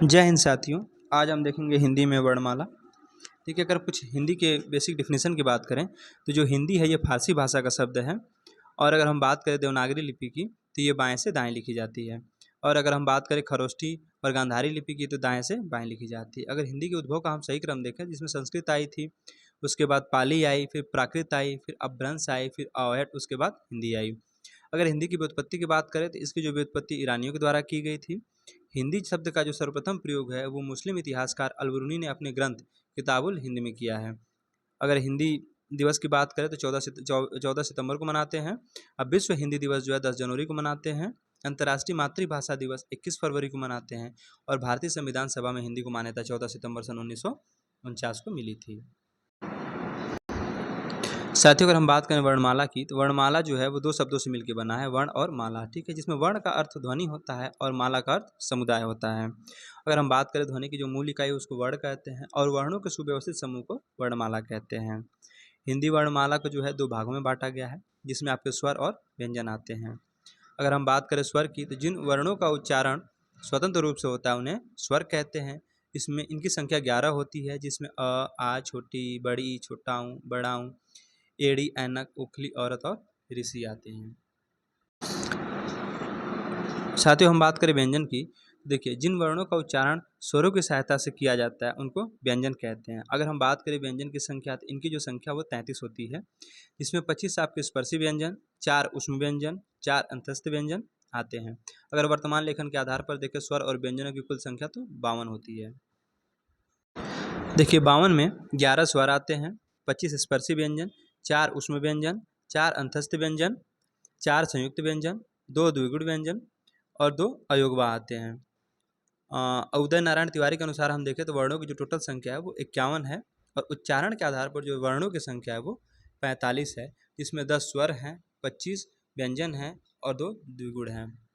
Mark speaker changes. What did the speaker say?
Speaker 1: जय हिंद साथियों। आज हम देखेंगे हिंदी में वर्णमाला। ठीक है, अगर कुछ हिंदी के बेसिक डिफिनेशन की बात करें तो जो हिंदी है ये फारसी भाषा का शब्द है। और अगर हम बात करें देवनागरी लिपि की तो ये बाएं से दाएं लिखी जाती है। और अगर हम बात करें खरोष्ठी और गांधारी लिपि की तो दाएं से बाएं लिखी जाती है। अगर हिंदी के उद्भव का हम सही क्रम देखें जिसमें संस्कृत आई थी, उसके बाद पाली आई, फिर प्राकृत आई, फिर अपभ्रंश आई, फिर अवहट, उसके बाद हिंदी आई। अगर हिंदी की व्युत्पत्ति की बात करें तो इसकी जो व्युत्पत्ति ईरानियों के द्वारा की गई थी। हिंदी शब्द का जो सर्वप्रथम प्रयोग है वो मुस्लिम इतिहासकार अल-बिरूनी ने अपने ग्रंथ किताबुल हिंद में किया है। अगर हिंदी दिवस की बात करें तो 14 सितंबर को मनाते हैं। अब विश्व हिंदी दिवस जो है 10 जनवरी को मनाते हैं। अंतर्राष्ट्रीय मातृभाषा दिवस 21 फरवरी को मनाते हैं। और भारतीय संविधान सभा में हिंदी को मान्यता 14 सितंबर सन 1949 को मिली थी। साथियों, अगर हम बात करें वर्णमाला की तो वर्णमाला जो है वो दो शब्दों से मिलकर बना है, वर्ण और माला। ठीक है, जिसमें वर्ण का अर्थ ध्वनि होता है और माला का अर्थ समुदाय होता है। अगर हम बात करें ध्वनि की जो मूल इकाई है उसको वर्ण कहते हैं और वर्णों के सुव्यवस्थित समूह को वर्णमाला कहते हैं। हिंदी वर्णमाला को जो है दो भागों में बांटा गया है जिसमें आपके स्वर और व्यंजन आते हैं। अगर हम बात करें स्वर की तो जिन वर्णों का उच्चारण स्वतंत्र रूप से होता है उन्हें स्वर कहते हैं। इसमें इनकी संख्या 11 होती है जिसमें अ, आ, छोटी, बड़ी, छोटाऊ, बड़ाऊ, एड़ी, ऐनक, उखली, औरत और ऋषि आते हैं। साथियों, हम बात करें व्यंजन की, देखिए जिन वर्णों का उच्चारण स्वरों की सहायता से किया जाता है उनको व्यंजन कहते हैं। अगर हम बात करें व्यंजन की संख्या तो इनकी जो संख्या वो 33 होती है। इसमें 25 आपके स्पर्शी व्यंजन, 4 ऊष्म व्यंजन, 4 अंतस्थ व्यंजन आते हैं। अगर वर्तमान लेखन के आधार पर देखें स्वर और व्यंजनों की कुल संख्या तो 52 होती है। देखिए 52 में 11 स्वर आते हैं, 25 स्पर्शी व्यंजन, 4 ऊष्म व्यंजन, 4 अंतस्थ व्यंजन, 4 संयुक्त व्यंजन, 2 द्विगुण व्यंजन और 2 अयोगवा आते हैं। उदय नारायण तिवारी के अनुसार हम देखें तो वर्णों की जो टोटल संख्या है वो 51 है और उच्चारण के आधार पर जो वर्णों की संख्या है वो 45 है, जिसमें 10 स्वर हैं, 25 व्यंजन हैं और 2 द्विगुण हैं।